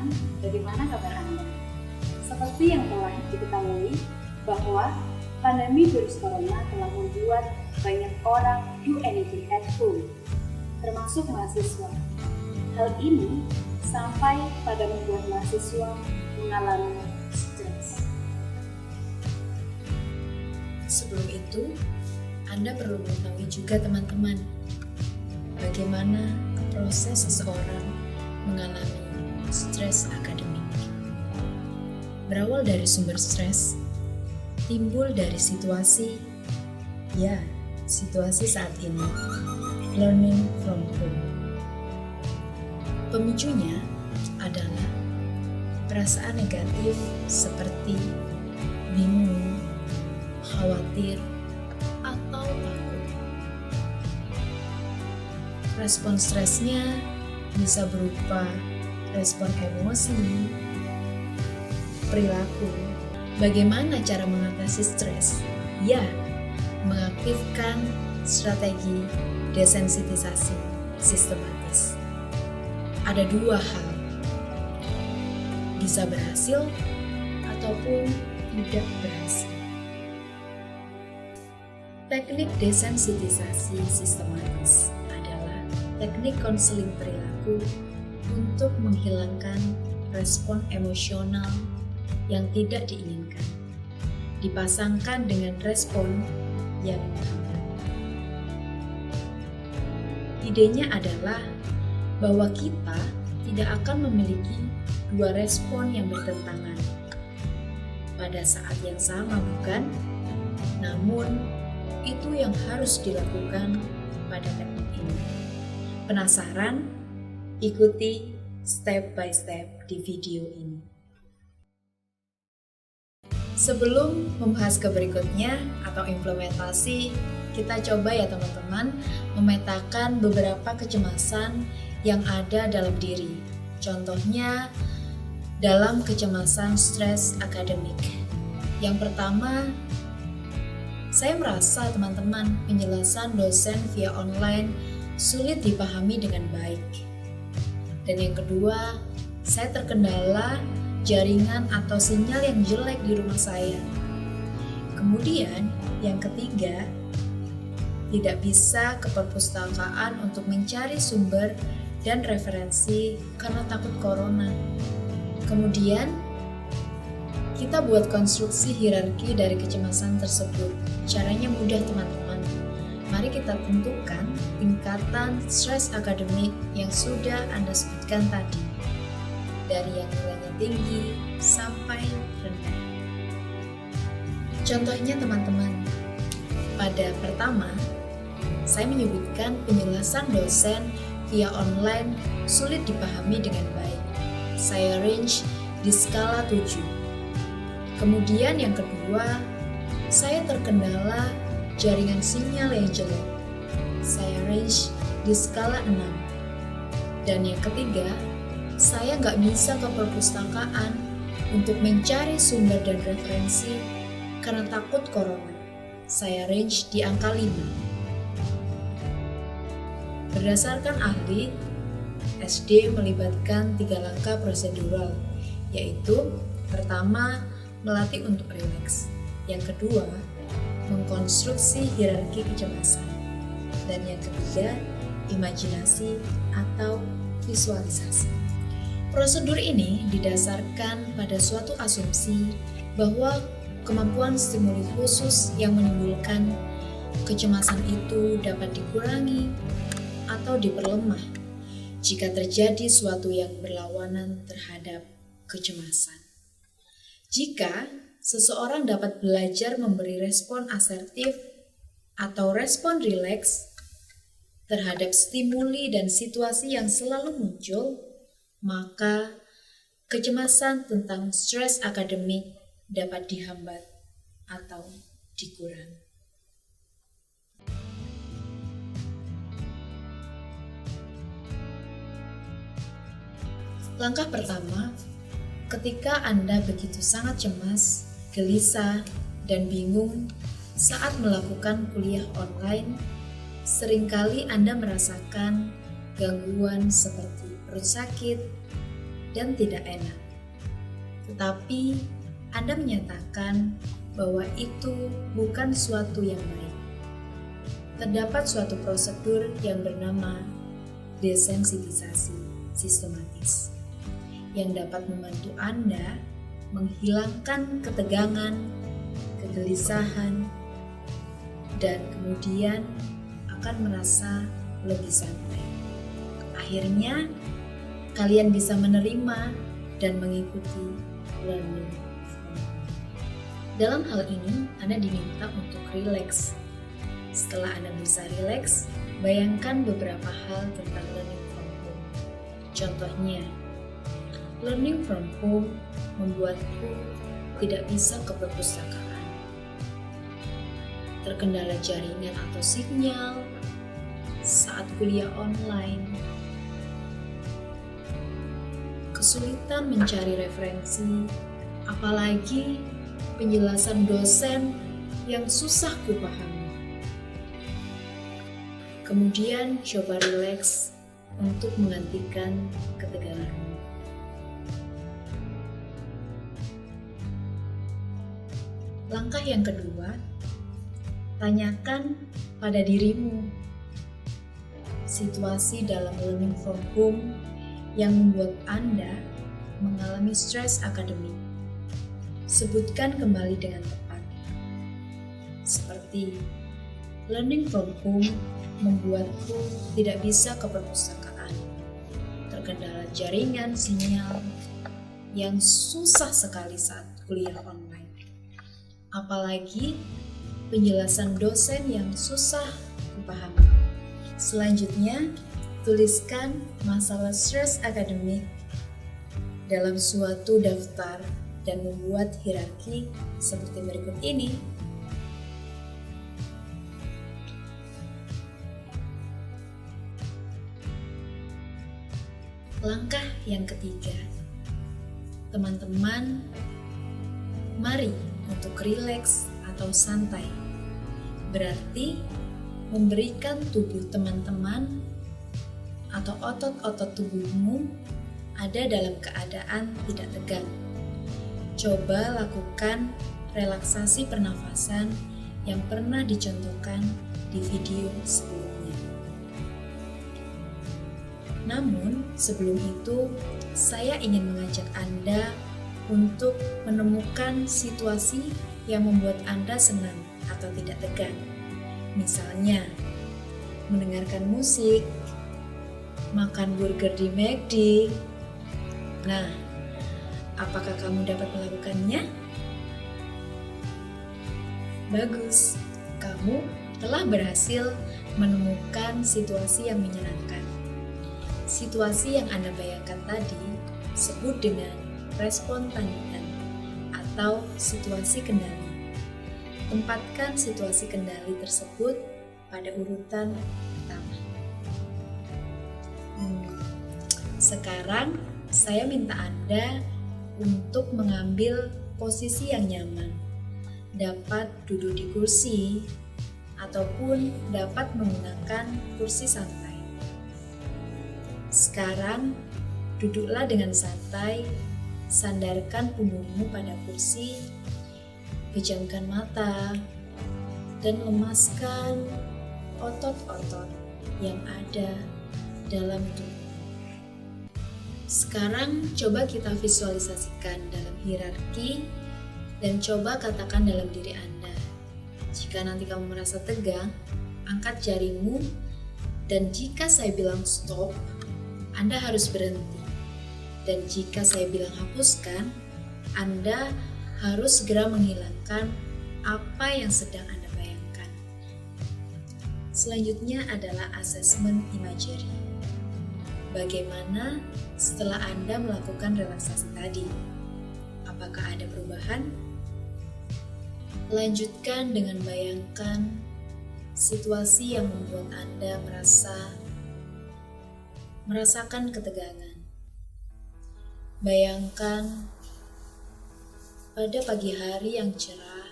teman-teman, bagaimana kabar Anda? Seperti yang telah diketahui bahwa pandemi virus corona telah membuat banyak orang do anything at home, termasuk mahasiswa. Hal ini sampai pada membuat mahasiswa mengalami stres. Sebelum itu, Anda perlu mengetahui juga teman-teman, bagaimana proses seseorang mengalami stres akademik. Berawal dari sumber stres, timbul dari situasi saat ini, learning from home. Pemicunya adalah perasaan negatif seperti bingung, khawatir, atau takut. Respon stresnya bisa berupa respon emosi, perilaku. Bagaimana cara mengatasi stres? Ya, mengaktifkan strategi desensitisasi sistematis. Ada dua hal, bisa berhasil ataupun tidak berhasil. Teknik desensitisasi sistematis adalah teknik konseling perilaku untuk menghilangkan respon emosional yang tidak diinginkan, dipasangkan dengan respon yang menghambat. Idenya adalah bahwa kita tidak akan memiliki dua respon yang bertentangan pada saat yang sama, bukan? Namun, itu yang harus dilakukan pada teknik ini. Penasaran? Ikuti step by step di video ini. Sebelum membahas ke berikutnya atau implementasi, kita coba ya teman-teman memetakan beberapa kecemasan yang ada dalam diri. Contohnya dalam kecemasan stres akademik. Yang pertama, saya merasa teman-teman penjelasan dosen via online sulit dipahami dengan baik. Dan yang kedua, saya terkendala jaringan atau sinyal yang jelek di rumah saya. Kemudian, yang ketiga, tidak bisa ke perpustakaan untuk mencari sumber dan referensi karena takut corona. Kemudian, kita buat konstruksi hierarki dari kecemasan tersebut. Caranya mudah teman-teman. Mari kita tentukan tingkatan stres akademik yang sudah Anda sebutkan tadi. Dari yang nilainya tinggi sampai rendah. Contohnya teman-teman, pada pertama, saya menyebutkan penjelasan dosen via online sulit dipahami dengan baik. Saya range di skala 7. Kemudian yang kedua, saya terkendala jaringan sinyal yang jelek. Saya range di skala 6. Dan yang ketiga, saya nggak bisa ke perpustakaan untuk mencari sumber dan referensi karena takut corona. Saya range di angka 5. Berdasarkan ahli, SD melibatkan 3 langkah prosedural, yaitu pertama, melatih untuk rileks. Yang kedua, mengkonstruksi hierarki kecemasan. Dan yang ketiga, imajinasi atau visualisasi. Prosedur ini didasarkan pada suatu asumsi bahwa kemampuan stimuli khusus yang menimbulkan kecemasan itu dapat dikurangi atau diperlemah jika terjadi suatu yang berlawanan terhadap kecemasan. Jika seseorang dapat belajar memberi respon asertif atau respon rileks terhadap stimuli dan situasi yang selalu muncul, maka kecemasan tentang stres akademik dapat dihambat atau dikurangi. Langkah pertama, ketika Anda begitu sangat cemas, gelisah, dan bingung saat melakukan kuliah online, seringkali Anda merasakan gangguan seperti perut sakit, dan tidak enak. Tetapi Anda menyatakan bahwa itu bukan suatu yang baik. Terdapat suatu prosedur yang bernama desensitisasi sistematis yang dapat membantu Anda menghilangkan ketegangan, kegelisahan, dan kemudian akan merasa lebih santai. Akhirnya, kalian bisa menerima dan mengikuti learning. Dalam hal ini, Anda diminta untuk rileks. Setelah Anda bisa rileks, bayangkan beberapa hal tentang learning from home. Contohnya, learning from home membuatku tidak bisa ke perpustakaan. Terkendala jaringan atau sinyal saat kuliah online. Kesulitan mencari referensi, apalagi penjelasan dosen yang susah kupahami. Kemudian coba rileks untuk menggantikan keteganganmu. Langkah yang kedua, tanyakan pada dirimu situasi dalam learning from home yang membuat Anda mengalami stres akademik. Sebutkan kembali dengan tepat. Seperti, learning from home membuatku tidak bisa ke perpustakaan. Terkendala jaringan sinyal yang susah sekali saat kuliah online. Apalagi penjelasan dosen yang susah dipahami. Selanjutnya, tuliskan masalah stres akademik dalam suatu daftar dan membuat hierarki seperti berikut ini. Langkah yang ketiga, teman-teman, mari untuk rileks atau santai. Berarti memberikan tubuh teman-teman atau otot-otot tubuhmu ada dalam keadaan tidak tegang. Coba lakukan relaksasi pernafasan yang pernah dicontohkan di video sebelumnya. Namun, sebelum itu, saya ingin mengajak Anda untuk menemukan situasi yang membuat Anda senang atau tidak tegang. Misalnya, mendengarkan musik, makan burger di McD. Nah, apakah kamu dapat melakukannya? Bagus, kamu telah berhasil menemukan situasi yang menyenangkan. Situasi yang Anda bayangkan tadi sebut dengan respon tandingan atau situasi kendali. Tempatkan situasi kendali tersebut pada urutan pertama. Sekarang saya minta Anda untuk mengambil posisi yang nyaman. Dapat duduk di kursi ataupun dapat menggunakan kursi santai. Sekarang, duduklah dengan santai, sandarkan punggungmu pada kursi, pejamkan mata, dan lemaskan otot-otot yang ada dalam tubuh. Sekarang, coba kita visualisasikan dalam hierarki dan coba katakan dalam diri Anda. Jika nanti kamu merasa tegang, angkat jarimu, dan jika saya bilang stop, Anda harus berhenti. Dan jika saya bilang hapuskan, Anda harus segera menghilangkan apa yang sedang Anda bayangkan. Selanjutnya adalah asesmen imagery. Bagaimana setelah Anda melakukan relaksasi tadi? Apakah ada perubahan? Lanjutkan dengan bayangkan situasi yang membuat Anda merasakan ketegangan. Bayangkan pada pagi hari yang cerah,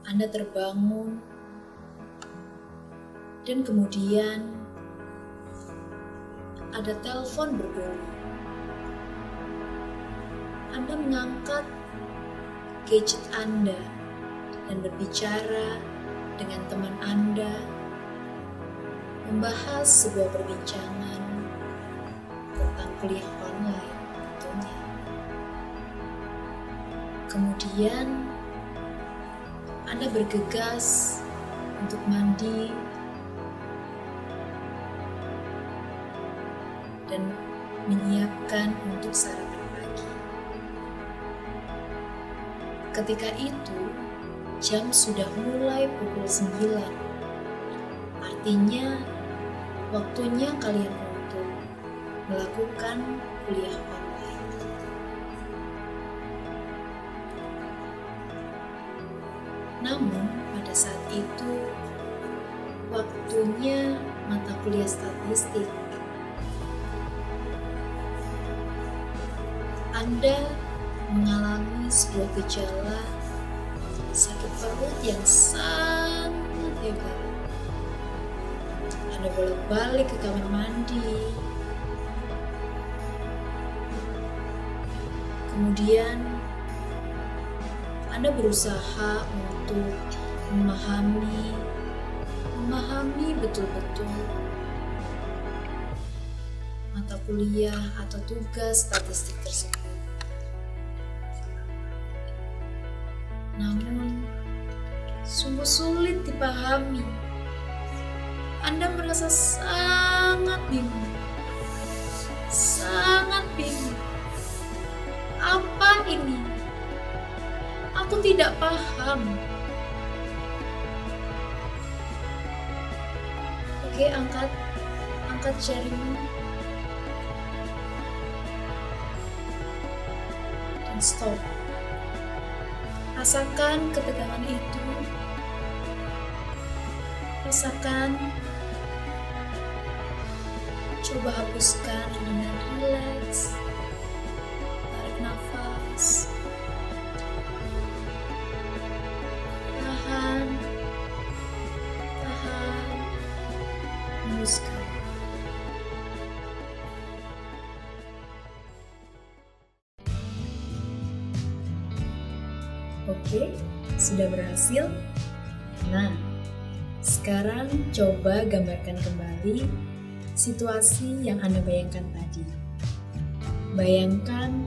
Anda terbangun dan kemudian ada telepon berbunyi. Anda mengangkat gadget Anda dan berbicara dengan teman Anda, membahas sebuah perbincangan tentang kuliah online tentunya. Kemudian Anda bergegas untuk mandi dan menyiapkan untuk sarapan pagi. Ketika itu, jam sudah mulai pukul 9. Artinya, waktunya kalian untuk melakukan kuliah online. Namun, pada saat itu, waktunya mata kuliah statistik. Anda mengalami sebuah gejala sakit perut yang sangat hebat. Anda bolak-balik ke kamar mandi. Kemudian Anda berusaha untuk memahami betul-betul mata kuliah atau tugas statistik tersebut. Namun, sungguh sulit dipahami. Anda merasa sangat bingung. Sangat bingung. Apa ini? Aku tidak paham. Oke, angkat jarimu. Dan stop. Rasakan ketegangan itu. Rasakan. Coba hapuskan dengan rileks. Tarik nafas. Tahan. Hembuskan. Oke, sudah berhasil? Nah, sekarang coba gambarkan kembali situasi yang Anda bayangkan tadi. Bayangkan,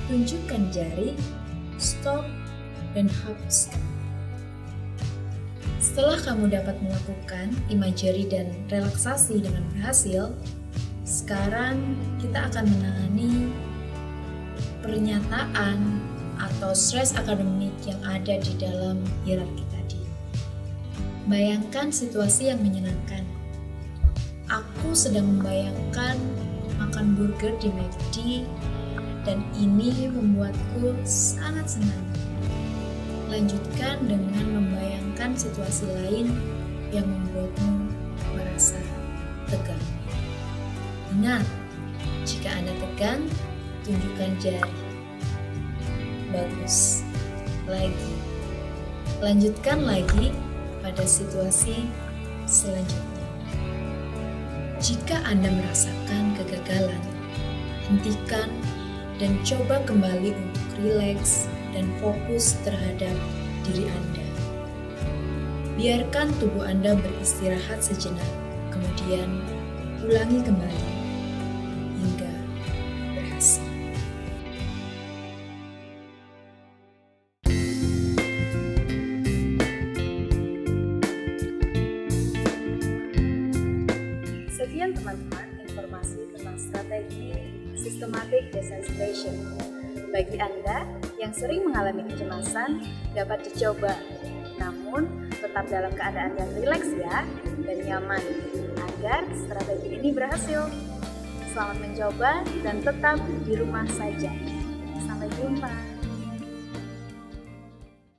tunjukkan jari, stop, dan hapuskan. Setelah kamu dapat melakukan imagery dan relaksasi dengan berhasil, sekarang kita akan menangani pernyataan atau stres akademik yang ada di dalam hierarki tadi. Bayangkan situasi yang menyenangkan. Aku sedang membayangkan makan burger di McD dan ini membuatku sangat senang. Lanjutkan dengan membayangkan situasi lain yang membuatmu merasa tegang. Ingat, jika Anda tegang, tunjukkan jari. Bagus. Lagi. Lanjutkan lagi pada situasi selanjutnya. Jika Anda merasakan kegagalan, hentikan dan coba kembali untuk rileks dan fokus terhadap diri Anda. Biarkan tubuh Anda beristirahat sejenak, kemudian ulangi kembali hingga berhasil. Sekian teman-teman informasi tentang strategi systematic deceleration. Bagi Anda yang sering mengalami kecemasan, dapat dicoba. Namun, tetap dalam keadaan yang rileks ya, dan nyaman, agar strategi ini berhasil. Selamat mencoba dan tetap di rumah saja. Sampai jumpa.